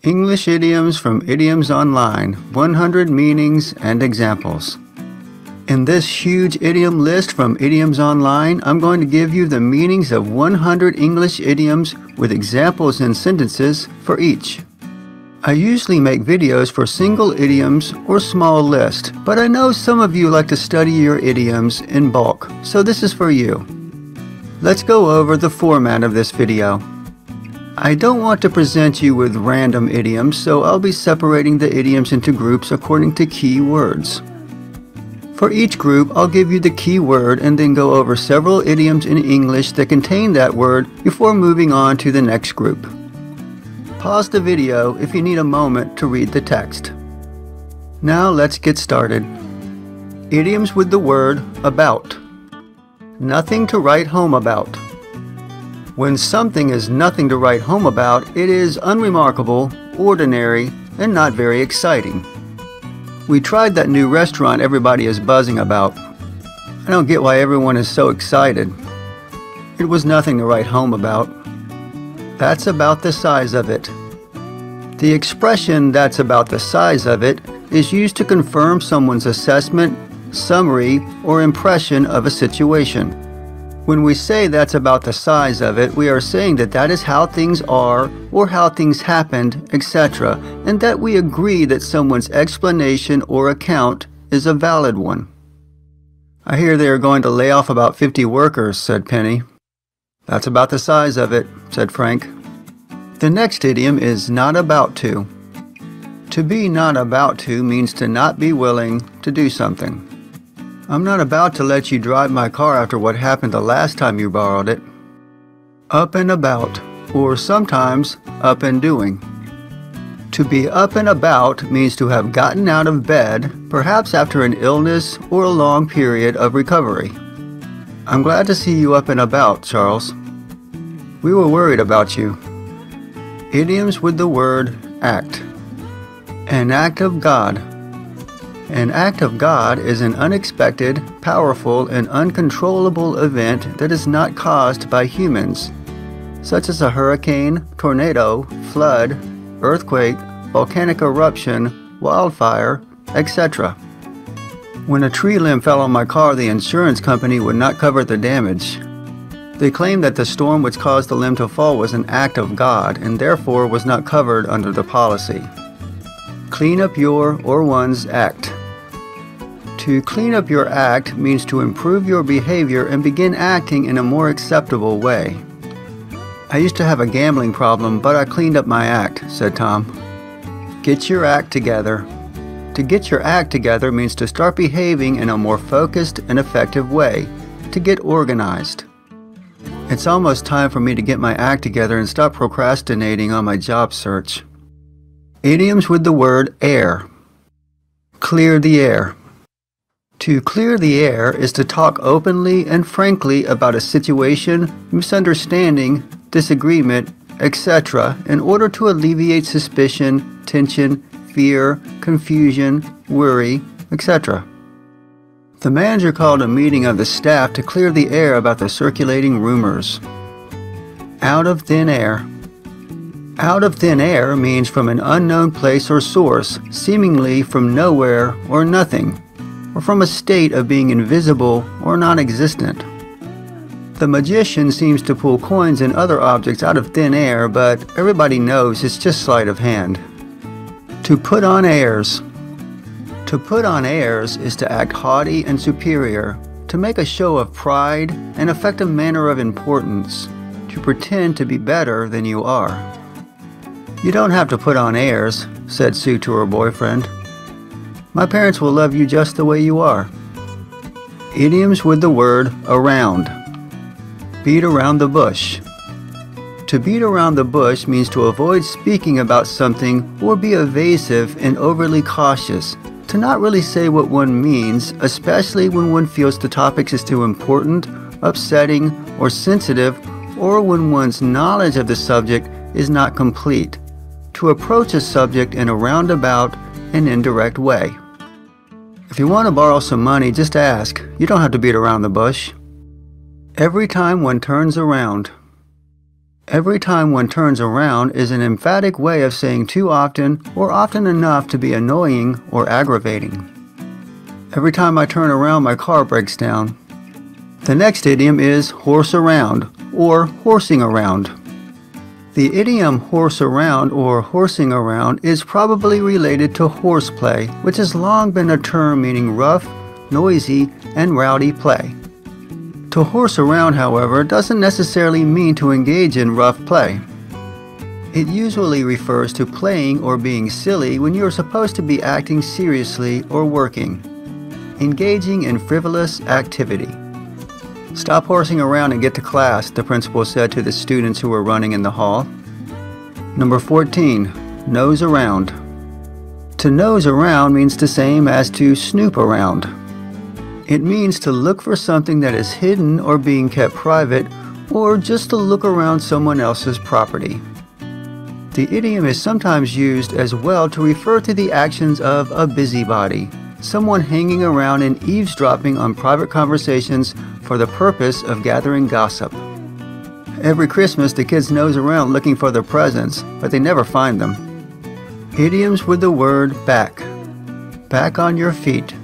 English idioms from Idioms Online, 100 meanings and examples. In this huge idiom list from Idioms Online, I'm going to give you the meanings of 100 English idioms with examples and sentences for each. I usually make videos for single idioms or small lists, but I know some of you like to study your idioms in bulk, so this is for you. Let's go over the format of this video. I don't want to present you with random idioms, so I'll be separating the idioms into groups according to key words. For each group, I'll give you the key word and then go over several idioms in English that contain that word before moving on to the next group. Pause the video if you need a moment to read the text. Now let's get started. Idioms with the word about. Nothing to write home about. When something is nothing to write home about, it is unremarkable, ordinary, and not very exciting. We tried that new restaurant everybody is buzzing about. I don't get why everyone is so excited. It was nothing to write home about. That's about the size of it. The expression "that's about the size of it" is used to confirm someone's assessment, summary, or impression of a situation. When we say that's about the size of it, we are saying that that is how things are or how things happened, etc., and that we agree that someone's explanation or account is a valid one. I hear they are going to lay off about 50 workers, said Penny. That's about the size of it, said Frank. The next idiom is not about to. To be not about to means to not be willing to do something. I'm not about to let you drive my car after what happened the last time you borrowed it. Up and about, or sometimes up and doing. To be up and about means to have gotten out of bed, perhaps after an illness or a long period of recovery. I'm glad to see you up and about, Charles. We were worried about you. Idioms with the word act. An act of God. An act of God is an unexpected, powerful, and uncontrollable event that is not caused by humans, such as a hurricane, tornado, flood, earthquake, volcanic eruption, wildfire, etc. When a tree limb fell on my car, the insurance company would not cover the damage. They claimed that the storm which caused the limb to fall was an act of God and therefore was not covered under the policy. Clean up your or one's act. To clean up your act means to improve your behavior and begin acting in a more acceptable way. I used to have a gambling problem, but I cleaned up my act, said Tom. Get your act together. To get your act together means to start behaving in a more focused and effective way, to get organized. It's almost time for me to get my act together and stop procrastinating on my job search. Idioms with the word air. Clear the air. To clear the air is to talk openly and frankly about a situation, misunderstanding, disagreement, etc. in order to alleviate suspicion, tension, fear, confusion, worry, etc. The manager called a meeting of the staff to clear the air about the circulating rumors. Out of thin air. Out of thin air means from an unknown place or source, seemingly from nowhere or nothing, or from a state of being invisible or non-existent. The magician seems to pull coins and other objects out of thin air, but everybody knows it's just sleight of hand. To put on airs. To put on airs is to act haughty and superior, to make a show of pride and affect a manner of importance, to pretend to be better than you are. You don't have to put on airs, said Sue to her boyfriend. My parents will love you just the way you are. Idioms with the word around. Beat around the bush. To beat around the bush means to avoid speaking about something or be evasive and overly cautious, to not really say what one means, especially when one feels the topic is too important, upsetting, or sensitive, or when one's knowledge of the subject is not complete. To approach a subject in a roundabout and indirect way. If you want to borrow some money, just ask. You don't have to beat around the bush. Every time one turns around. Every time one turns around is an emphatic way of saying too often or often enough to be annoying or aggravating. Every time I turn around, my car breaks down. The next idiom is horse around or horsing around. The idiom horse around or horsing around is probably related to horseplay, which has long been a term meaning rough, noisy, and rowdy play. To horse around, however, doesn't necessarily mean to engage in rough play. It usually refers to playing or being silly when you are supposed to be acting seriously or working, engaging in frivolous activity. "Stop horsing around and get to class," the principal said to the students who were running in the hall. Number 14, nose around. To nose around means the same as to snoop around. It means to look for something that is hidden or being kept private, or just to look around someone else's property. The idiom is sometimes used as well to refer to the actions of a busybody, someone hanging around and eavesdropping on private conversations for the purpose of gathering gossip. Every Christmas, the kids nose around looking for their presents, but they never find them. Idioms with the word back. Back on your feet.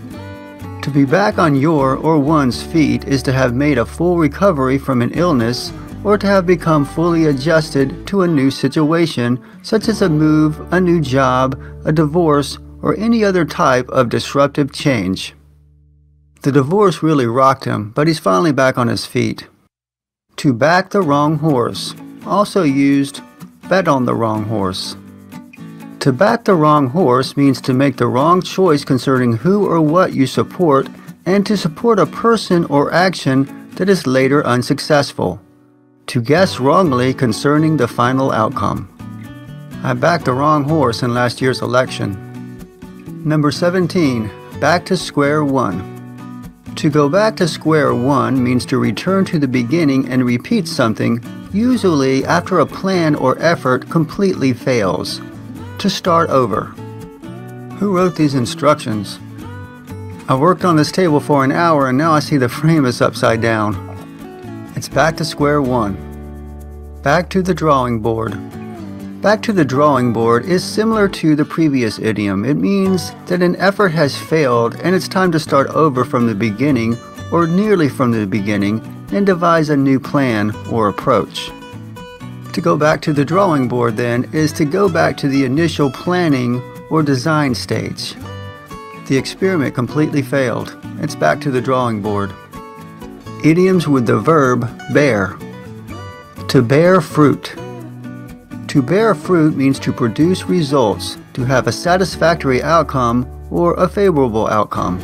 To be back on your or one's feet is to have made a full recovery from an illness or to have become fully adjusted to a new situation, such as a move, a new job, a divorce, or any other type of disruptive change. The divorce really rocked him, but he's finally back on his feet. To back the wrong horse, also used bet on the wrong horse. To back the wrong horse means to make the wrong choice concerning who or what you support and to support a person or action that is later unsuccessful. To guess wrongly concerning the final outcome. I backed the wrong horse in last year's election. Number 17, back to square one. To go back to square one means to return to the beginning and repeat something, usually after a plan or effort completely fails. To start over. Who wrote these instructions? I worked on this table for an hour and now I see the frame is upside down. It's back to square one. Back to the drawing board. Back to the drawing board is similar to the previous idiom. It means that an effort has failed and it's time to start over from the beginning or nearly from the beginning and devise a new plan or approach. To go back to the drawing board, then, is to go back to the initial planning or design stage. The experiment completely failed. It's back to the drawing board. Idioms with the verb bear. To bear fruit. To bear fruit means to produce results, to have a satisfactory outcome or a favorable outcome.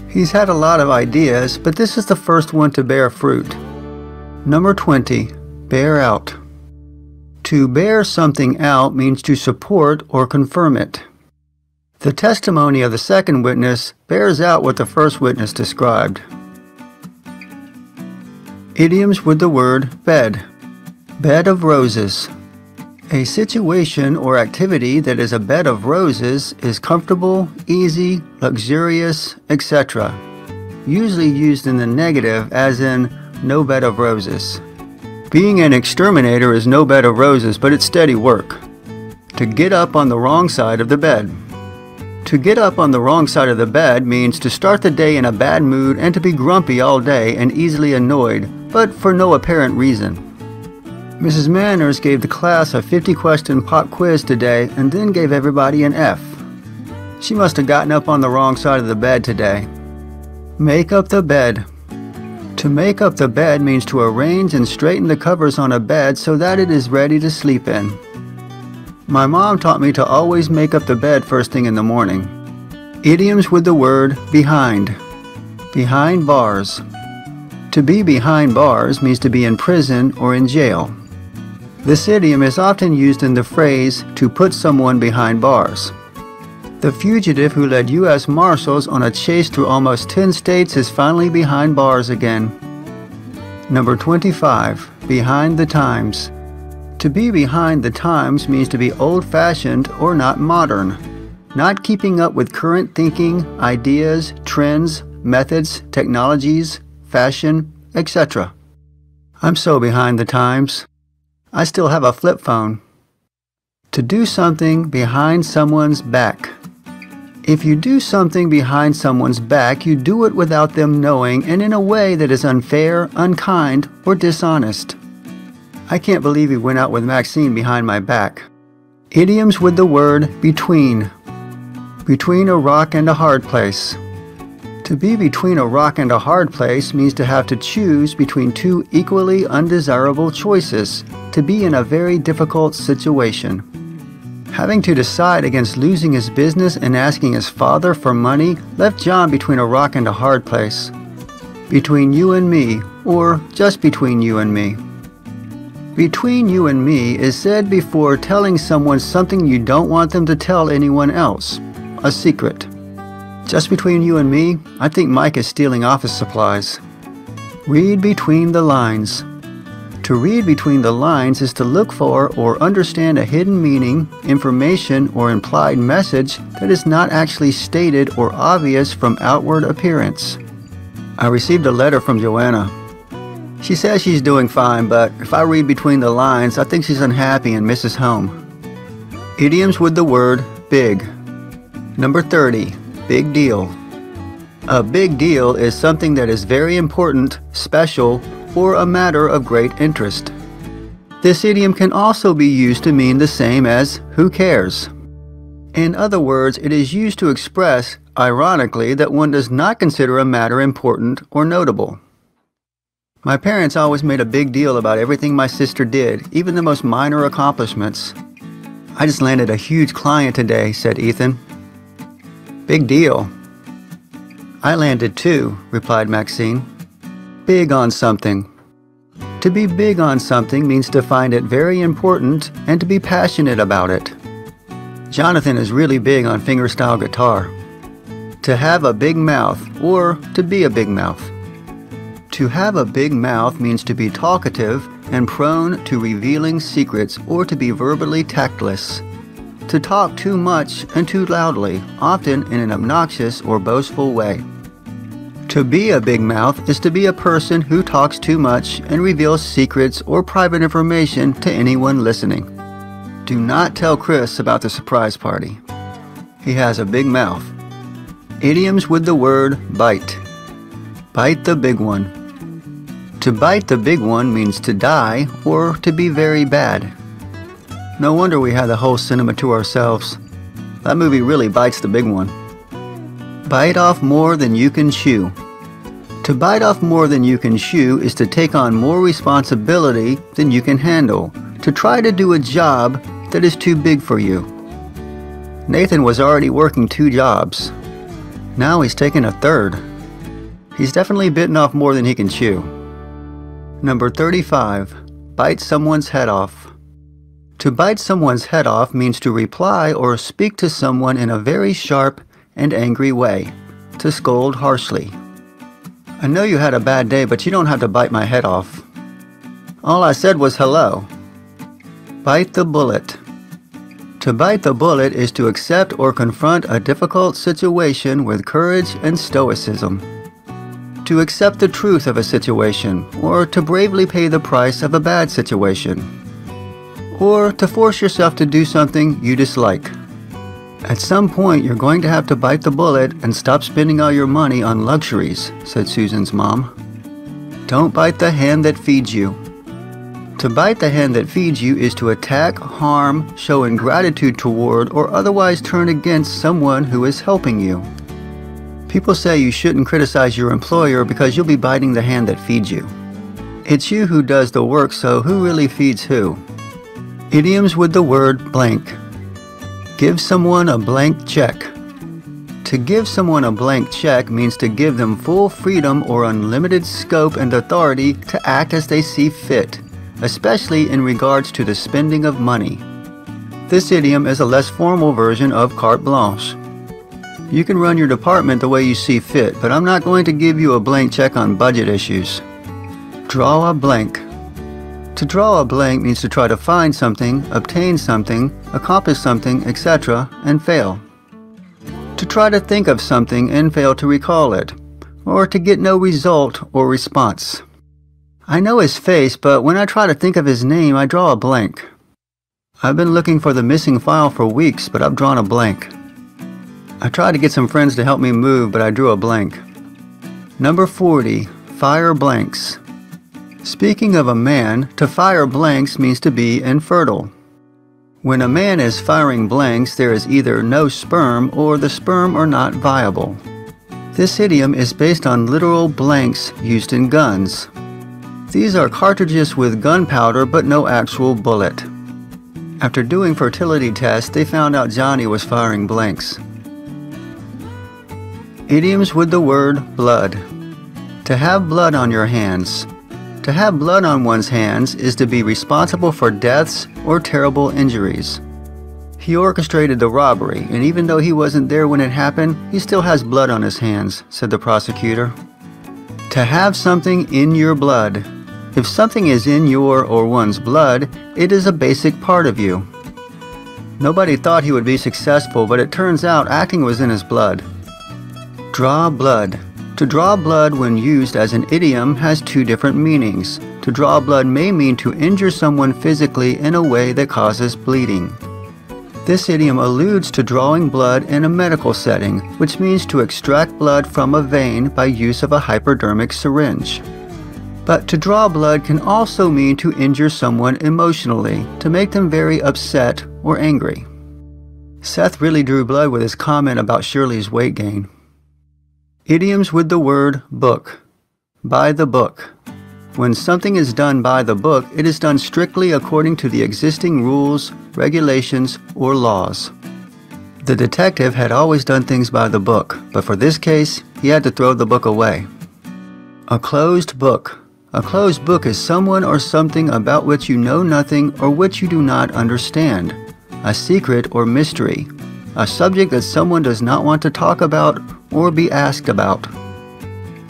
He's had a lot of ideas, but this is the first one to bear fruit. Number 20, bear out. To bear something out means to support or confirm it. The testimony of the second witness bears out what the first witness described. Idioms with the word bed. Bed of roses. A situation or activity that is a bed of roses is comfortable, easy, luxurious, etc. Usually used in the negative, as in no bed of roses. Being an exterminator is no bed of roses, but it's steady work. To get up on the wrong side of the bed. To get up on the wrong side of the bed means to start the day in a bad mood and to be grumpy all day and easily annoyed, but for no apparent reason. Mrs. Manners gave the class a 50-question pop quiz today and then gave everybody an F. She must have gotten up on the wrong side of the bed today. Make up the bed. To make up the bed means to arrange and straighten the covers on a bed so that it is ready to sleep in. My mom taught me to always make up the bed first thing in the morning. Idioms with the word behind. Behind bars. To be behind bars means to be in prison or in jail. This idiom is often used in the phrase to put someone behind bars. The fugitive who led U.S. Marshals on a chase through almost 10 states is finally behind bars again. Number 25, behind the times. To be behind the times means to be old-fashioned or not modern, not keeping up with current thinking, ideas, trends, methods, technologies, fashion, etc. I'm so behind the times. I still have a flip phone. To do something behind someone's back. If you do something behind someone's back, you do it without them knowing and in a way that is unfair, unkind, or dishonest. I can't believe he went out with Maxine behind my back. Idioms with the word between. Between a rock and a hard place. To be between a rock and a hard place means to have to choose between two equally undesirable choices, to be in a very difficult situation. Having to decide against losing his business and asking his father for money left John between a rock and a hard place. Between you and me, or just between you and me. Between you and me is said before telling someone something you don't want them to tell anyone else, a secret. Just between you and me, I think Mike is stealing office supplies. Read between the lines. To read between the lines is to look for or understand a hidden meaning, information, or implied message that is not actually stated or obvious from outward appearance. I received a letter from Joanna. She says she's doing fine, but if I read between the lines, I think she's unhappy and misses home. Idioms with the word big. Number 30, big deal. A big deal is something that is very important, special, or a matter of great interest. This idiom can also be used to mean the same as who cares. In other words, it is used to express, ironically, that one does not consider a matter important or notable. My parents always made a big deal about everything my sister did, even the most minor accomplishments. I just landed a huge client today, said Ethan. Big deal. I landed too, replied Maxine. Big on something. To be big on something means to find it very important and to be passionate about it. Jonathan is really big on fingerstyle guitar. To have a big mouth, or to be a big mouth. To have a big mouth means to be talkative and prone to revealing secrets or to be verbally tactless. To talk too much and too loudly, often in an obnoxious or boastful way. To be a big mouth is to be a person who talks too much and reveals secrets or private information to anyone listening. Do not tell Chris about the surprise party. He has a big mouth. Idioms with the word bite. Bite the big one. To bite the big one means to die or to be very bad. No wonder we had the whole cinema to ourselves. That movie really bites the big one. Bite off more than you can chew. To bite off more than you can chew is to take on more responsibility than you can handle, to try to do a job that is too big for you. Nathan was already working 2 jobs. Now he's taking a 3rd. He's definitely bitten off more than he can chew. Number 35, bite someone's head off. To bite someone's head off means to reply or speak to someone in a very sharp and angry way, to scold harshly. I know you had a bad day, but you don't have to bite my head off. All I said was hello. Bite the bullet. To bite the bullet is to accept or confront a difficult situation with courage and stoicism. To accept the truth of a situation, or to bravely pay the price of a bad situation. Or to force yourself to do something you dislike. At some point, you're going to have to bite the bullet and stop spending all your money on luxuries, said Susan's mom. Don't bite the hand that feeds you. To bite the hand that feeds you is to attack, harm, show ingratitude toward, or otherwise turn against someone who is helping you. People say you shouldn't criticize your employer because you'll be biting the hand that feeds you. It's you who does the work, so who really feeds who? Idioms with the word blank. Give someone a blank check. To give someone a blank check means to give them full freedom or unlimited scope and authority to act as they see fit, especially in regards to the spending of money. This idiom is a less formal version of carte blanche. You can run your department the way you see fit, but I'm not going to give you a blank check on budget issues. Draw a blank. To draw a blank means to try to find something, obtain something, accomplish something, etc., and fail. To try to think of something and fail to recall it, or to get no result or response. I know his face, but when I try to think of his name, I draw a blank. I've been looking for the missing file for weeks, but I've drawn a blank. I tried to get some friends to help me move, but I drew a blank. Number 40. Fire blanks. Speaking of a man, to fire blanks means to be infertile. When a man is firing blanks, there is either no sperm or the sperm are not viable. This idiom is based on literal blanks used in guns. These are cartridges with gunpowder but no actual bullet. After doing fertility tests, they found out Johnny was firing blanks. Idioms with the word blood. To have blood on your hands. To have blood on one's hands is to be responsible for deaths or terrible injuries. He orchestrated the robbery, and even though he wasn't there when it happened, he still has blood on his hands, said the prosecutor. To have something in your blood. If something is in your or one's blood, it is a basic part of you. Nobody thought he would be successful, but it turns out acting was in his blood. Draw blood. To draw blood when used as an idiom has two different meanings. To draw blood may mean to injure someone physically in a way that causes bleeding. This idiom alludes to drawing blood in a medical setting, which means to extract blood from a vein by use of a hypodermic syringe. But to draw blood can also mean to injure someone emotionally, to make them very upset or angry. Seth really drew blood with his comment about Shirley's weight gain. Idioms with the word book. By the book. When something is done by the book, it is done strictly according to the existing rules, regulations, or laws. The detective had always done things by the book, but for this case, he had to throw the book away. A closed book. A closed book is someone or something about which you know nothing or which you do not understand. A secret or mystery. A subject that someone does not want to talk about or be asked about.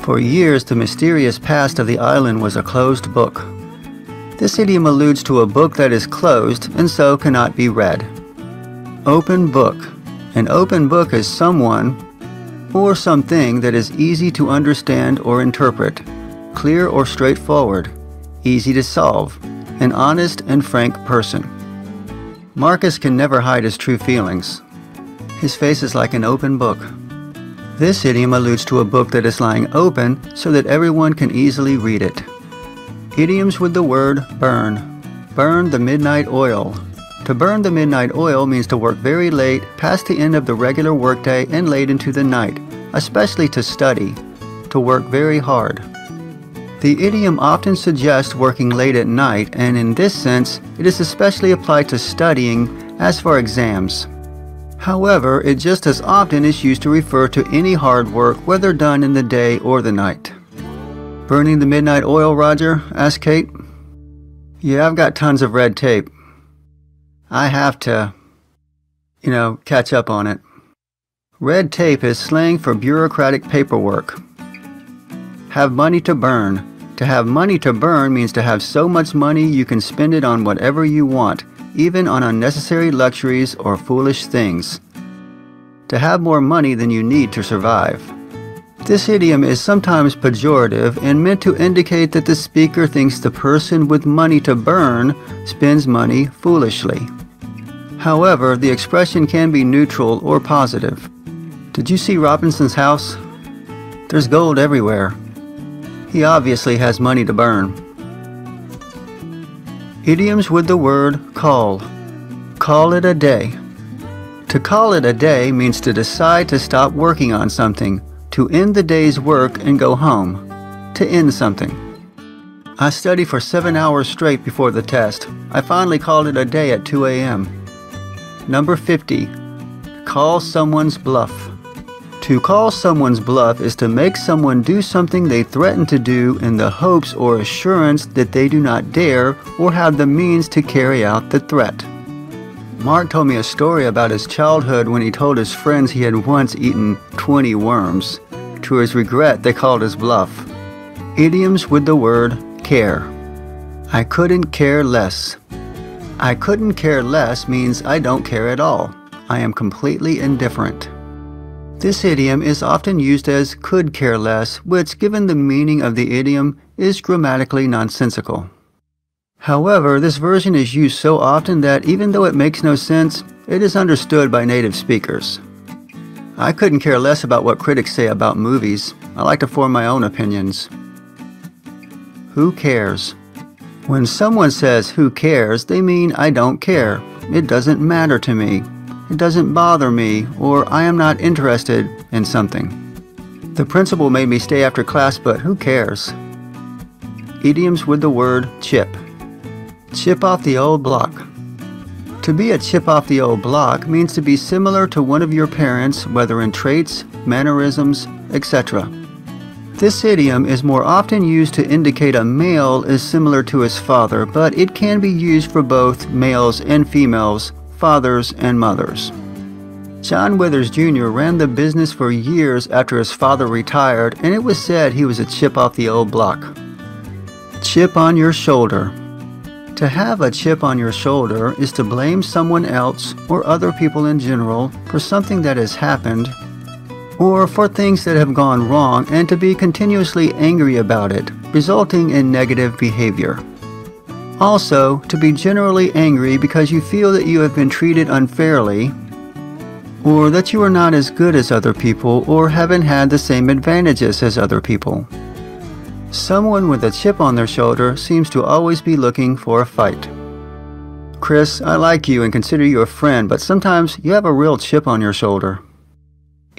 For years, the mysterious past of the island was a closed book. This idiom alludes to a book that is closed and so cannot be read. Open book. An open book is someone or something that is easy to understand or interpret, clear or straightforward, easy to solve, an honest and frank person. Marcus can never hide his true feelings. His face is like an open book. This idiom alludes to a book that is lying open so that everyone can easily read it. Idioms with the word burn. Burn the midnight oil. To burn the midnight oil means to work very late, past the end of the regular workday and late into the night, especially to study, to work very hard. The idiom often suggests working late at night, and in this sense, it is especially applied to studying, as for exams. However, it just as often is used to refer to any hard work, whether done in the day or the night. Burning the midnight oil, Roger? Asked Kate. Yeah, I've got tons of red tape. I have to, catch up on it. Red tape is slang for bureaucratic paperwork. Have money to burn. To have money to burn means to have so much money you can spend it on whatever you want, even on unnecessary luxuries or foolish things. To have more money than you need to survive. This idiom is sometimes pejorative and meant to indicate that the speaker thinks the person with money to burn spends money foolishly. However, the expression can be neutral or positive. Did you see Robinson's house? There's gold everywhere. He obviously has money to burn. Idioms with the word call. Call it a day. To call it a day means to decide to stop working on something, to end the day's work and go home, to end something. I studied for 7 hours straight before the test. I finally called it a day at 2 a.m. Number 50. Call someone's bluff. To call someone's bluff is to make someone do something they threaten to do in the hopes or assurance that they do not dare or have the means to carry out the threat. Mark told me a story about his childhood when he told his friends he had once eaten 20 worms. To his regret, they called his bluff. Idioms with the word care. I couldn't care less. I couldn't care less means I don't care at all. I am completely indifferent. This idiom is often used as could care less, which, given the meaning of the idiom, is grammatically nonsensical. However, this version is used so often that even though it makes no sense, it is understood by native speakers. I couldn't care less about what critics say about movies. I like to form my own opinions. Who cares? When someone says who cares, they mean I don't care. It doesn't matter to me. It doesn't bother me, or I am not interested in something. The principal made me stay after class, but who cares? Idioms with the word chip. Chip off the old block. To be a chip off the old block means to be similar to one of your parents, whether in traits, mannerisms, etc. This idiom is more often used to indicate a male is similar to his father, but it can be used for both males and females, fathers and mothers. John Withers Jr. ran the business for years after his father retired, and it was said he was a chip off the old block. Chip on your shoulder. To have a chip on your shoulder is to blame someone else or other people in general for something that has happened or for things that have gone wrong, and to be continuously angry about it, resulting in negative behavior. Also, to be generally angry because you feel that you have been treated unfairly, or that you are not as good as other people or haven't had the same advantages as other people. Someone with a chip on their shoulder seems to always be looking for a fight. Chris, I like you and consider you a friend, but sometimes you have a real chip on your shoulder.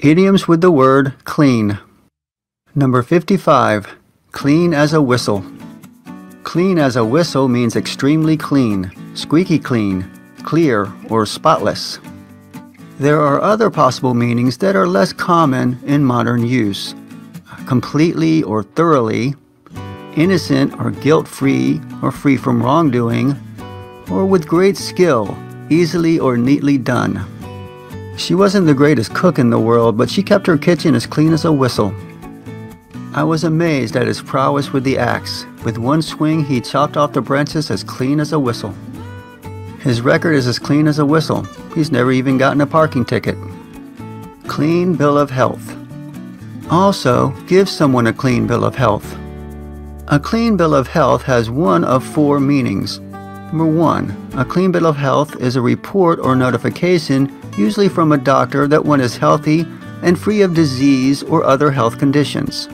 Idioms with the word clean. Number 55. Clean as a whistle. Clean as a whistle means extremely clean, squeaky clean, clear, or spotless. There are other possible meanings that are less common in modern use. Completely or thoroughly, innocent or guilt-free or free from wrongdoing, or with great skill, easily or neatly done. She wasn't the greatest cook in the world, but she kept her kitchen as clean as a whistle. I was amazed at his prowess with the axe. With one swing, he chopped off the branches as clean as a whistle. His record is as clean as a whistle. He's never even gotten a parking ticket. Clean bill of health. Also, give someone a clean bill of health. A clean bill of health has one of four meanings. Number 1, a clean bill of health is a report or notification, usually from a doctor, that one is healthy and free of disease or other health conditions.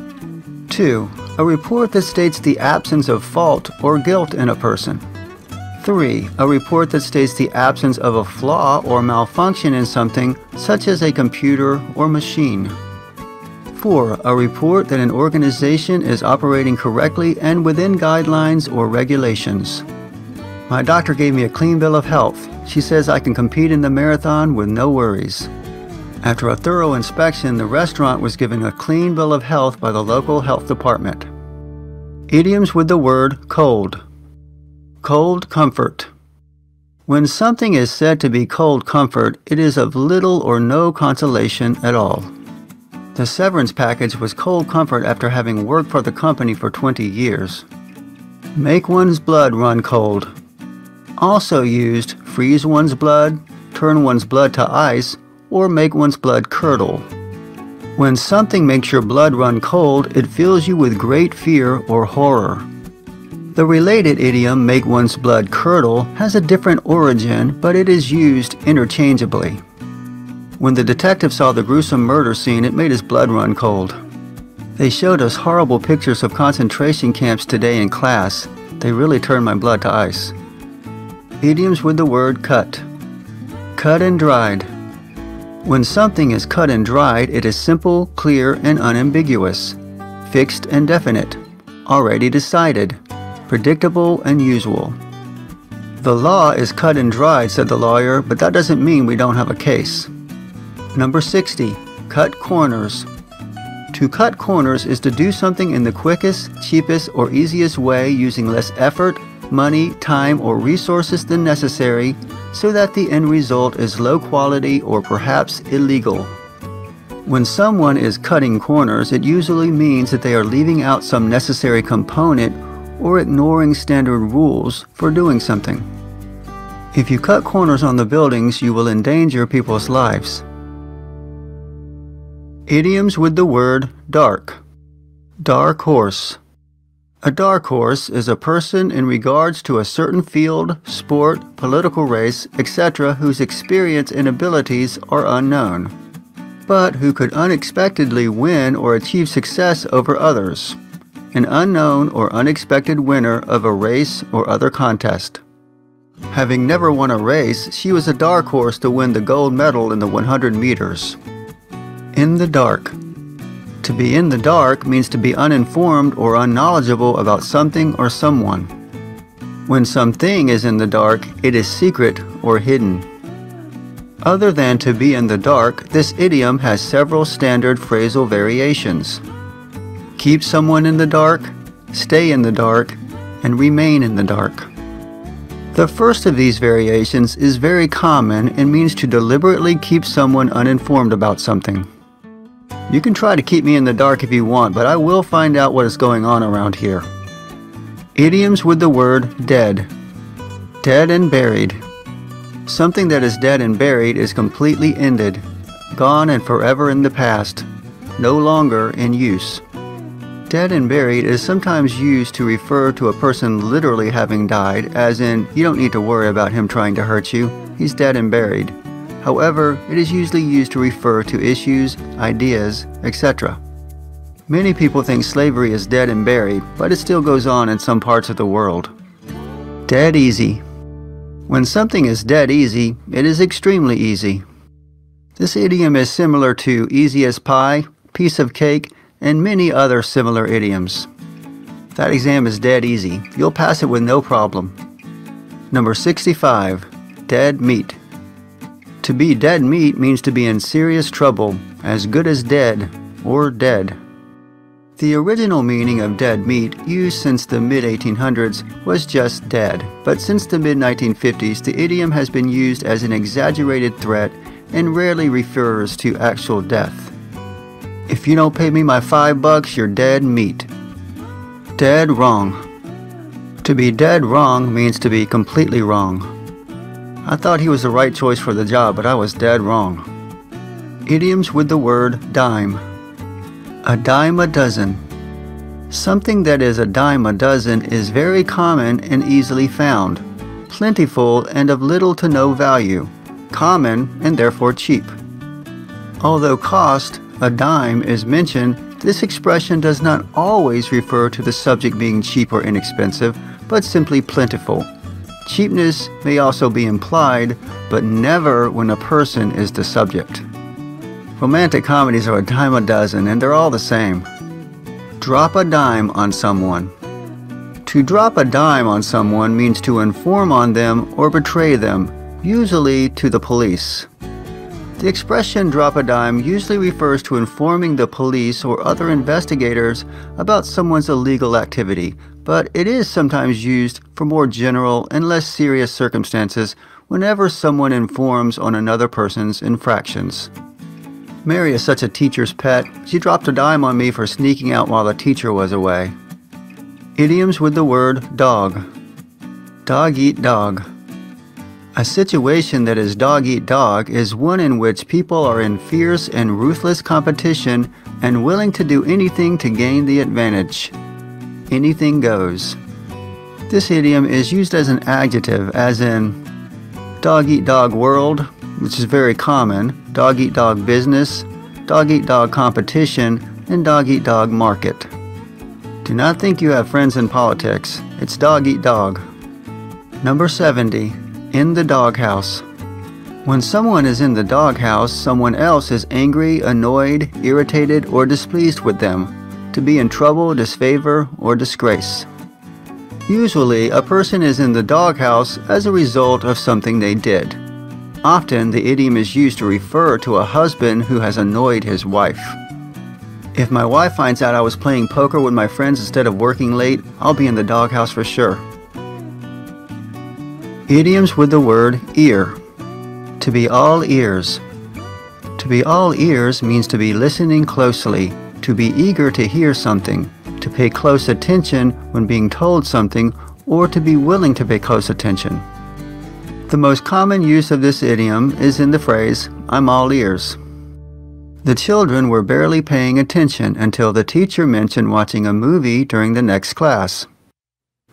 2, a report that states the absence of fault or guilt in a person. 3, a report that states the absence of a flaw or malfunction in something, such as a computer or machine. 4, a report that an organization is operating correctly and within guidelines or regulations. My doctor gave me a clean bill of health. She says I can compete in the marathon with no worries. After a thorough inspection, the restaurant was given a clean bill of health by the local health department. Idioms with the word cold. Cold comfort. When something is said to be cold comfort, it is of little or no consolation at all. The severance package was cold comfort after having worked for the company for 20 years. Make one's blood run cold. Also used, freeze one's blood, turn one's blood to ice, or make one's blood curdle. When something makes your blood run cold, it fills you with great fear or horror. The related idiom, make one's blood curdle, has a different origin, but it is used interchangeably. When the detective saw the gruesome murder scene, it made his blood run cold. They showed us horrible pictures of concentration camps today in class. They really turned my blood to ice. Idioms with the word cut. Cut and dried. When something is cut and dried, it is simple, clear, and unambiguous, fixed and definite, already decided, predictable and usual. The law is cut and dried, said the lawyer, but that doesn't mean we don't have a case. Number 60. Cut corners. To cut corners is to do something in the quickest, cheapest, or easiest way using less effort, money, time, or resources than necessary, so that the end result is low quality or perhaps illegal. When someone is cutting corners, it usually means that they are leaving out some necessary component or ignoring standard rules for doing something. If you cut corners on the buildings, you will endanger people's lives. Idioms with the word dark. Dark horse. A dark horse is a person in regards to a certain field, sport, political race, etc. whose experience and abilities are unknown, but who could unexpectedly win or achieve success over others. An unknown or unexpected winner of a race or other contest. Having never won a race, she was a dark horse to win the gold medal in the 100 meters. In the dark. To be in the dark means to be uninformed or unknowledgeable about something or someone. When something is in the dark, it is secret or hidden. Other than to be in the dark, this idiom has several standard phrasal variations. Keep someone in the dark, stay in the dark, and remain in the dark. The first of these variations is very common and means to deliberately keep someone uninformed about something. You can try to keep me in the dark if you want, but I will find out what is going on around here. Idioms with the word dead. Dead and buried. Something that is dead and buried is completely ended, gone and forever in the past, no longer in use. Dead and buried is sometimes used to refer to a person literally having died, as in, you don't need to worry about him trying to hurt you, he's dead and buried. However, it is usually used to refer to issues, ideas, etc. Many people think slavery is dead and buried, but it still goes on in some parts of the world. Dead easy. When something is dead easy, it is extremely easy. This idiom is similar to easy as pie, piece of cake, and many other similar idioms. That exam is dead easy. You'll pass it with no problem. Number 65. Dead meat. To be dead meat means to be in serious trouble, as good as dead, or dead. The original meaning of dead meat, used since the mid-1800s, was just dead, but since the mid-1950s the idiom has been used as an exaggerated threat and rarely refers to actual death. If you don't pay me my $5, you're dead meat. Dead wrong. To be dead wrong means to be completely wrong. I thought he was the right choice for the job, but I was dead wrong. Idioms with the word dime. A dime a dozen. Something that is a dime a dozen is very common and easily found, plentiful and of little to no value, common and therefore cheap. Although cost, a dime, is mentioned, this expression does not always refer to the subject being cheap or inexpensive, but simply plentiful. Cheapness may also be implied, but never when a person is the subject. Romantic comedies are a dime a dozen, and they're all the same. Drop a dime on someone. To drop a dime on someone means to inform on them or betray them, usually to the police. The expression drop a dime usually refers to informing the police or other investigators about someone's illegal activity, but it is sometimes used for more general and less serious circumstances whenever someone informs on another person's infractions. Mary is such a teacher's pet. She dropped a dime on me for sneaking out while the teacher was away. Idioms with the word dog. Dog eat dog. A situation that is dog eat dog is one in which people are in fierce and ruthless competition and willing to do anything to gain the advantage. Anything goes. This idiom is used as an adjective, as in dog eat dog world, which is very common, dog eat dog business, dog eat dog competition, and dog eat dog market. Do not think you have friends in politics. It's dog eat dog. Number 70. In the doghouse. When someone is in the doghouse, someone else is angry, annoyed, irritated, or displeased with them. To be in trouble, disfavor, or disgrace. Usually, a person is in the doghouse as a result of something they did. Often, the idiom is used to refer to a husband who has annoyed his wife. If my wife finds out I was playing poker with my friends instead of working late, I'll be in the doghouse for sure. Idioms with the word ear. To be all ears. To be all ears means to be listening closely, to be eager to hear something, to pay close attention when being told something, or to be willing to pay close attention. The most common use of this idiom is in the phrase, "I'm all ears." The children were barely paying attention until the teacher mentioned watching a movie during the next class.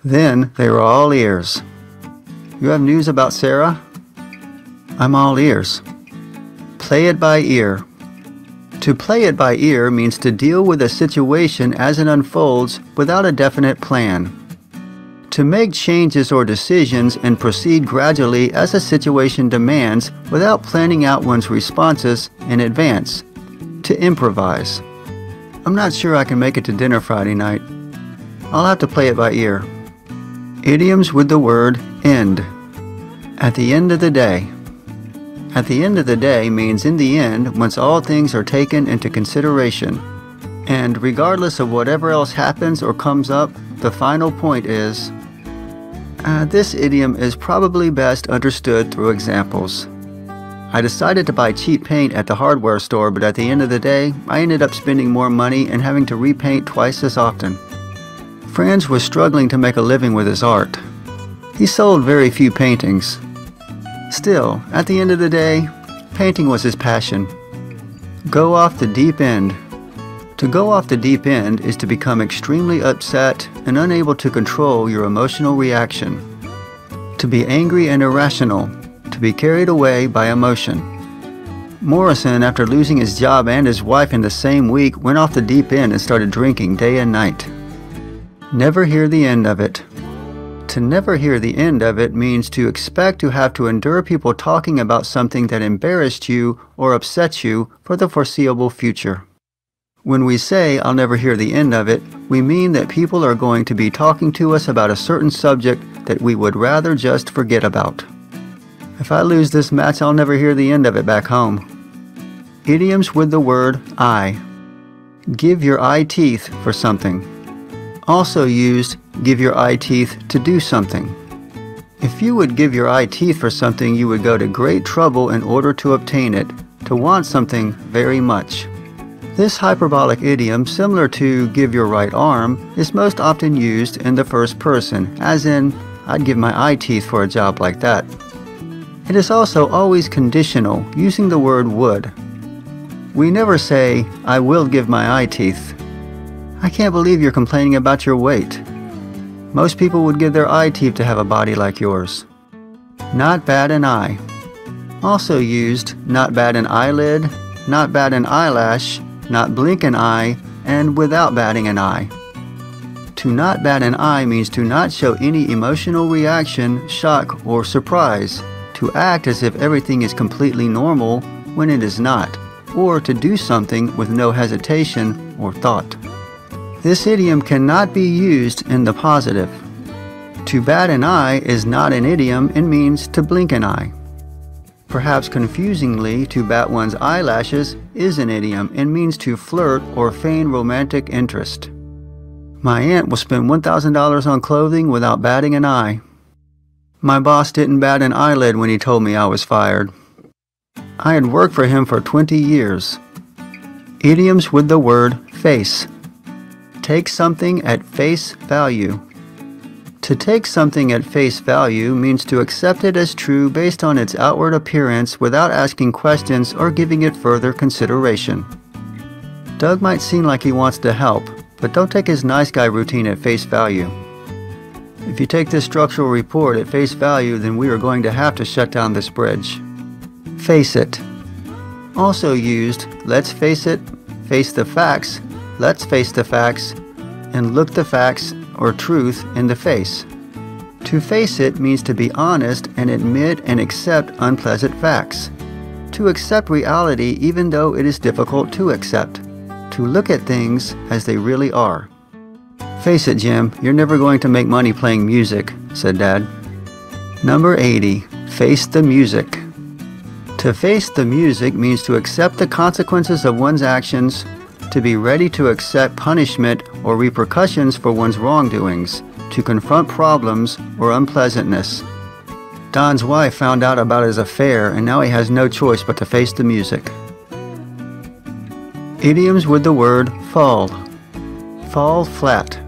Then they were all ears. You have news about Sarah? I'm all ears. Play it by ear. To play it by ear means to deal with a situation as it unfolds without a definite plan. To make changes or decisions and proceed gradually as a situation demands without planning out one's responses in advance. To improvise. I'm not sure I can make it to dinner Friday night. I'll have to play it by ear. Idioms with the word end. At the end of the day. At the end of the day means in the end once all things are taken into consideration. And regardless of whatever else happens or comes up, the final point is... this idiom is probably best understood through examples. I decided to buy cheap paint at the hardware store, but at the end of the day, I ended up spending more money and having to repaint twice as often. Franz was struggling to make a living with his art. He sold very few paintings. Still, at the end of the day, painting was his passion. Go off the deep end. To go off the deep end is to become extremely upset and unable to control your emotional reaction. To be angry and irrational. To be carried away by emotion. Morrison, after losing his job and his wife in the same week, went off the deep end and started drinking day and night. Never hear the end of it. To never hear the end of it means to expect to have to endure people talking about something that embarrassed you or upset you for the foreseeable future. When we say, I'll never hear the end of it, we mean that people are going to be talking to us about a certain subject that we would rather just forget about. If I lose this match, I'll never hear the end of it back home. Idioms with the word eye. Give your eye teeth for something. Also used, give your eye teeth to do something. If you would give your eye teeth for something, you would go to great trouble in order to obtain it, to want something very much. This hyperbolic idiom, similar to give your right arm, is most often used in the first person, as in, I'd give my eye teeth for a job like that. It is also always conditional, using the word would. We never say, I will give my eye teeth. I can't believe you're complaining about your weight. Most people would give their eye teeth to have a body like yours. Not bat an eye. Also used, not bat an eyelid, not bat an eyelash, not blink an eye, and without batting an eye. To not bat an eye means to not show any emotional reaction, shock, or surprise. To act as if everything is completely normal when it is not, or to do something with no hesitation or thought. This idiom cannot be used in the positive. To bat an eye is not an idiom and means to blink an eye. Perhaps confusingly, to bat one's eyelashes is an idiom and means to flirt or feign romantic interest. My aunt will spend $1,000 on clothing without batting an eye. My boss didn't bat an eyelid when he told me I was fired. I had worked for him for 20 years. Idioms with the word face. Take something at face value. To take something at face value means to accept it as true based on its outward appearance without asking questions or giving it further consideration. Doug might seem like he wants to help, but don't take his nice guy routine at face value. If you take this structural report at face value, then we are going to have to shut down this bridge. Face it. Also used, let's face it, face the facts, let's face the facts, and look the facts or truth in the face. To face it means to be honest and admit and accept unpleasant facts. To accept reality even though it is difficult to accept. To look at things as they really are. Face it, Jim, you're never going to make money playing music, said Dad. Number 80. Face the music. To face the music means to accept the consequences of one's actions, to be ready to accept punishment or repercussions for one's wrongdoings, to confront problems or unpleasantness. Don's wife found out about his affair and now he has no choice but to face the music. Idioms with the word fall. Fall flat.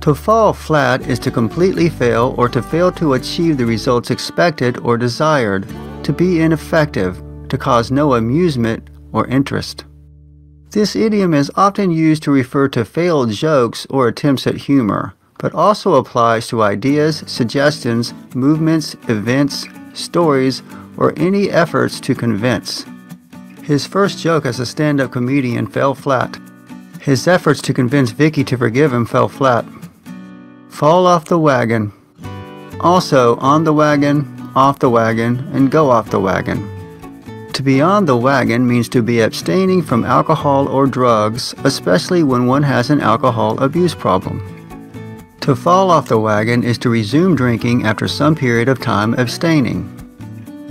To fall flat is to completely fail or to fail to achieve the results expected or desired, to be ineffective, to cause no amusement or interest. This idiom is often used to refer to failed jokes or attempts at humor, but also applies to ideas, suggestions, movements, events, stories, or any efforts to convince. His first joke as a stand-up comedian fell flat. His efforts to convince Vicky to forgive him fell flat. Fall off the wagon. Also, on the wagon, off the wagon, and go off the wagon. To be on the wagon means to be abstaining from alcohol or drugs, especially when one has an alcohol abuse problem. To fall off the wagon is to resume drinking after some period of time abstaining.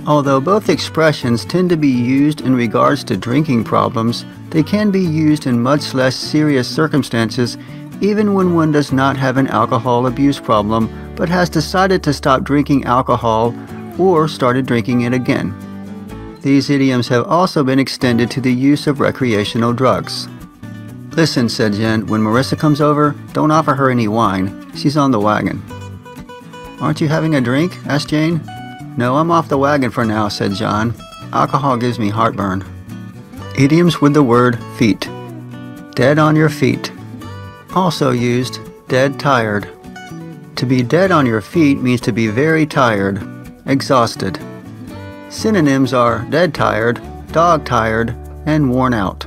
Although both expressions tend to be used in regards to drinking problems, they can be used in much less serious circumstances even when one does not have an alcohol abuse problem but has decided to stop drinking alcohol or started drinking it again. These idioms have also been extended to the use of recreational drugs. "Listen," said Jen, "when Marissa comes over, don't offer her any wine. She's on the wagon." "Aren't you having a drink?" asked Jane. "No, I'm off the wagon for now," said John. "Alcohol gives me heartburn." Idioms with the word feet. Dead on your feet. Also used, dead tired. To be dead on your feet means to be very tired, exhausted. Synonyms are dead tired, dog tired, and worn out.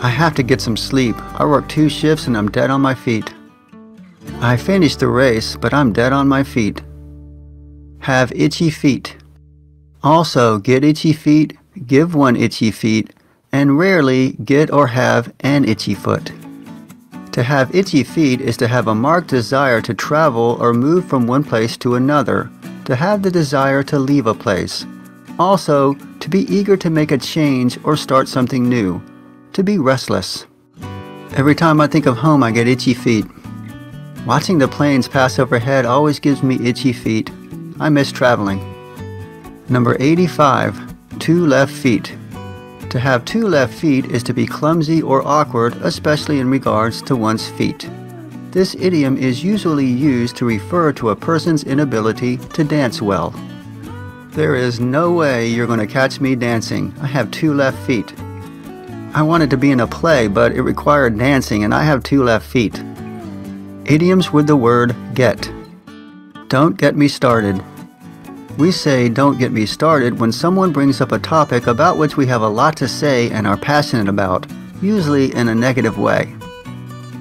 "I have to get some sleep. I work 2 shifts and I'm dead on my feet." "I finished the race, but I'm dead on my feet." Have itchy feet. Also, get itchy feet, give one itchy feet, and rarely get or have an itchy foot. To have itchy feet is to have a marked desire to travel or move from one place to another, to have the desire to leave a place. Also, to be eager to make a change or start something new, to be restless. Every time I think of home, I get itchy feet. Watching the planes pass overhead always gives me itchy feet. I miss traveling. Number 85, 2 left feet. To have 2 left feet is to be clumsy or awkward, especially in regards to one's feet. This idiom is usually used to refer to a person's inability to dance well. "There is no way you're going to catch me dancing. I have 2 left feet." "I wanted to be in a play, but it required dancing and I have 2 left feet." Idioms with the word get. Don't get me started. We say "don't get me started" when someone brings up a topic about which we have a lot to say and are passionate about, usually in a negative way.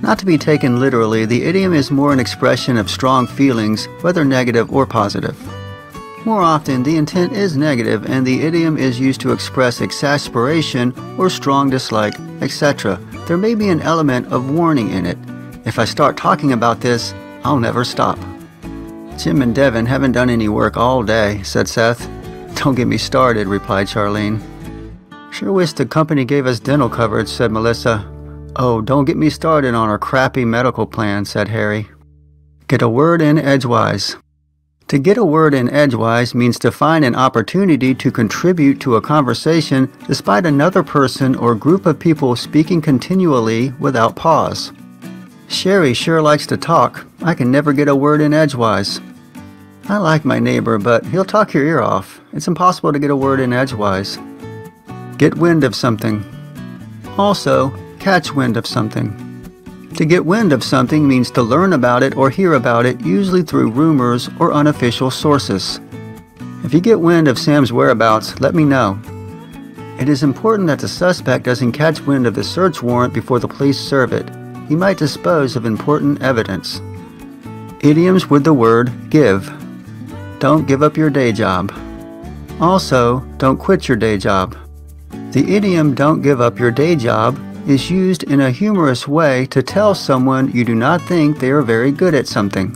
Not to be taken literally, the idiom is more an expression of strong feelings, whether negative or positive. More often, the intent is negative and the idiom is used to express exasperation or strong dislike, etc. There may be an element of warning in it. If I start talking about this, I'll never stop. "Jim and Devin haven't done any work all day," said Seth. "Don't get me started," replied Charlene. "Sure wish the company gave us dental coverage," said Melissa. "Oh, don't get me started on our crappy medical plan," said Harry. Get a word in edgewise. To get a word in edgewise means to find an opportunity to contribute to a conversation despite another person or group of people speaking continually without pause. "Sherry sure likes to talk. I can never get a word in edgewise." "I like my neighbor, but he'll talk your ear off. It's impossible to get a word in edgewise." Get wind of something. Also, catch wind of something. To get wind of something means to learn about it or hear about it, usually through rumors or unofficial sources. If you get wind of Sam's whereabouts, let me know. It is important that the suspect doesn't catch wind of the search warrant before the police serve it. He might dispose of important evidence. Idioms with the word give. Don't give up your day job. Also, don't quit your day job. The idiom "don't give up your day job" is used in a humorous way to tell someone you do not think they are very good at something.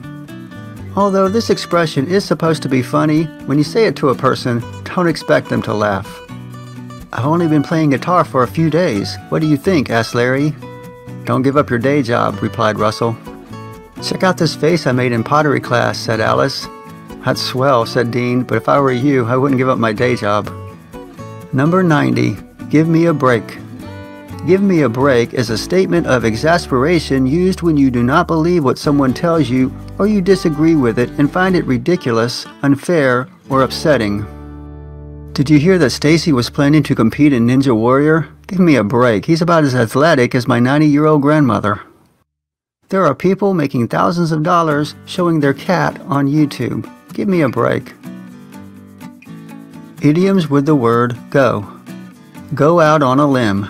Although this expression is supposed to be funny, when you say it to a person, don't expect them to laugh. "I've only been playing guitar for a few days. What do you think?" asked Larry. "Don't give up your day job," replied Russell. "Check out this vase I made in pottery class," said Alice. "That's swell," said Dean, "but if I were you, I wouldn't give up my day job." Number 90. Give me a break. Give me a break is a statement of exasperation used when you do not believe what someone tells you or you disagree with it and find it ridiculous, unfair, or upsetting. Did you hear that Stacy was planning to compete in Ninja Warrior? Give me a break. He's about as athletic as my 90-year-old grandmother. There are people making thousands of dollars showing their cat on YouTube. Give me a break. Idioms with the word go. Go out on a limb.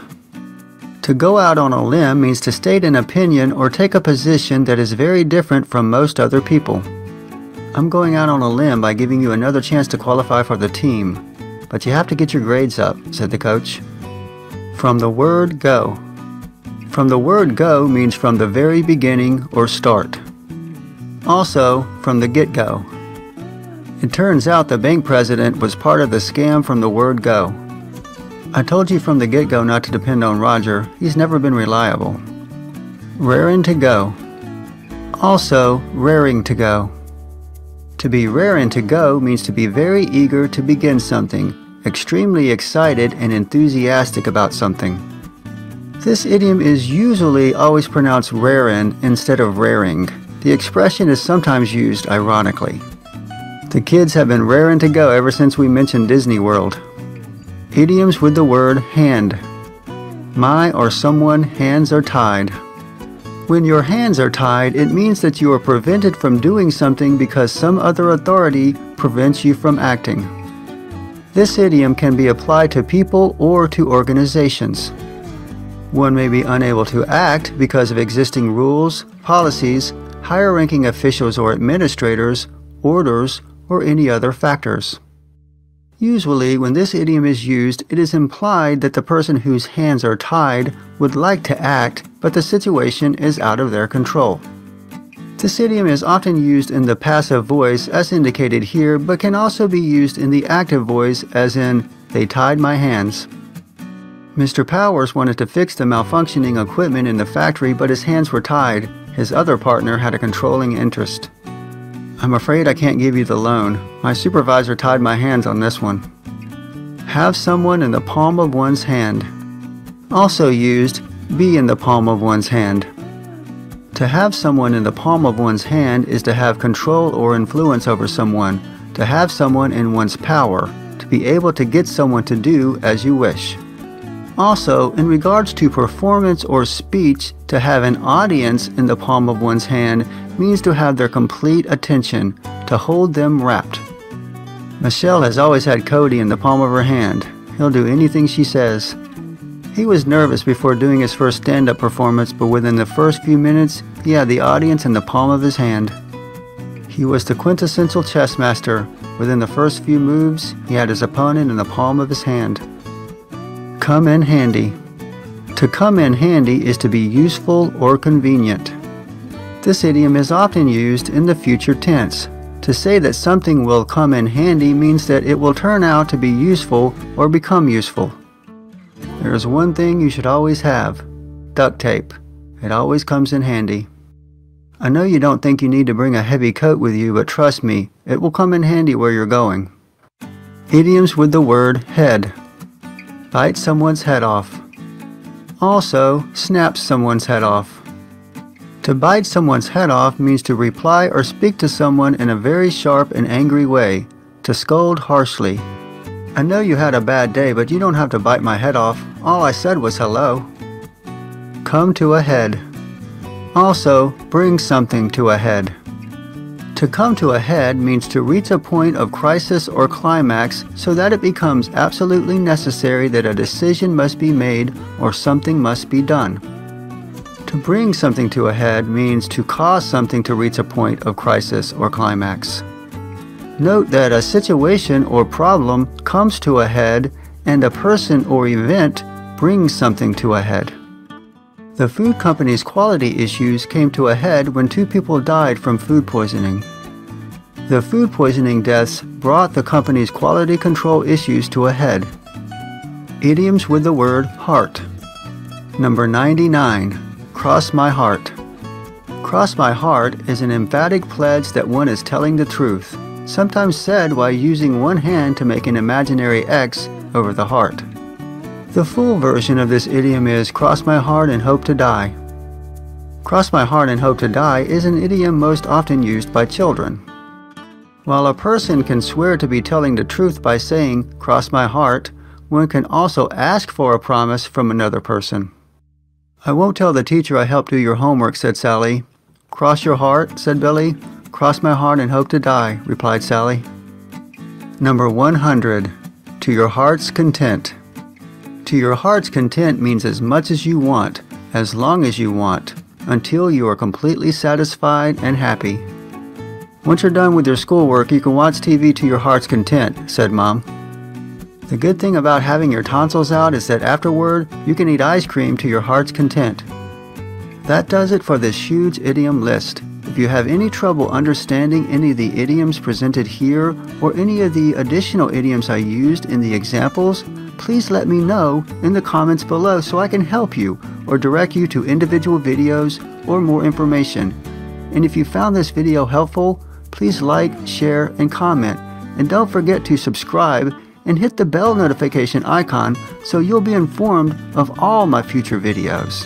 To go out on a limb means to state an opinion or take a position that is very different from most other people. I'm going out on a limb by giving you another chance to qualify for the team, but you have to get your grades up, said the coach. From the word go. From the word go means from the very beginning or start. Also, from the get-go. It turns out the bank president was part of the scam from the word go. I told you from the get-go not to depend on Roger. He's never been reliable. Raring to go. Also, raring to go. To be raring to go means to be very eager to begin something, extremely excited and enthusiastic about something. This idiom is usually always pronounced rarin instead of raring. The expression is sometimes used ironically. The kids have been raring to go ever since we mentioned Disney World. Idioms with the word hand. My or someone's hands are tied. When your hands are tied, it means that you are prevented from doing something because some other authority prevents you from acting. This idiom can be applied to people or to organizations. One may be unable to act because of existing rules, policies, higher-ranking officials or administrators, orders, or any other factors. Usually, when this idiom is used, it is implied that the person whose hands are tied would like to act, but the situation is out of their control. This idiom is often used in the passive voice as indicated here, but can also be used in the active voice as in, they tied my hands. Mr. Powers wanted to fix the malfunctioning equipment in the factory, but his hands were tied. His other partner had a controlling interest. I'm afraid I can't give you the loan. My supervisor tied my hands on this one. Have someone in the palm of one's hand. Also used, be in the palm of one's hand. To have someone in the palm of one's hand is to have control or influence over someone, to have someone in one's power, to be able to get someone to do as you wish. Also, in regards to performance or speech, to have an audience in the palm of one's hand means to have their complete attention, to hold them rapt. Michelle has always had Cody in the palm of her hand. He'll do anything she says. He was nervous before doing his first stand-up performance, but within the first few minutes, he had the audience in the palm of his hand. He was the quintessential chess master. Within the first few moves, he had his opponent in the palm of his hand. Come in handy. To come in handy is to be useful or convenient. This idiom is often used in the future tense. To say that something will come in handy means that it will turn out to be useful or become useful. There is one thing you should always have: duct tape. It always comes in handy. I know you don't think you need to bring a heavy coat with you, but trust me, it will come in handy where you're going. Idioms with the word head. Bite someone's head off. Also, snap someone's head off. To bite someone's head off means to reply or speak to someone in a very sharp and angry way, to scold harshly. I know you had a bad day, but you don't have to bite my head off. All I said was hello. Come to a head. Also, bring something to a head. To come to a head means to reach a point of crisis or climax so that it becomes absolutely necessary that a decision must be made or something must be done. To bring something to a head means to cause something to reach a point of crisis or climax. Note that a situation or problem comes to a head and a person or event brings something to a head. The food company's quality issues came to a head when 2 people died from food poisoning. The food poisoning deaths brought the company's quality control issues to a head. Idioms with the word heart. Number 99. Cross my heart. Cross my heart is an emphatic pledge that one is telling the truth, sometimes said while using one hand to make an imaginary X over the heart. The full version of this idiom is cross my heart and hope to die. Cross my heart and hope to die is an idiom most often used by children. While a person can swear to be telling the truth by saying cross my heart, one can also ask for a promise from another person. "I won't tell the teacher I helped do your homework," said Sally. "Cross your heart," said Billy. "Cross my heart and hope to die," replied Sally. Number 100. To your heart's content. To your heart's content means as much as you want, as long as you want, until you are completely satisfied and happy. "Once you're done with your schoolwork, you can watch TV to your heart's content," said Mom. The good thing about having your tonsils out is that afterward, you can eat ice cream to your heart's content. That does it for this huge idiom list. If you have any trouble understanding any of the idioms presented here or any of the additional idioms I used in the examples, please let me know in the comments below so I can help you or direct you to individual videos or more information. And if you found this video helpful, please like, share, and comment. And don't forget to subscribe and hit the bell notification icon so you'll be informed of all my future videos.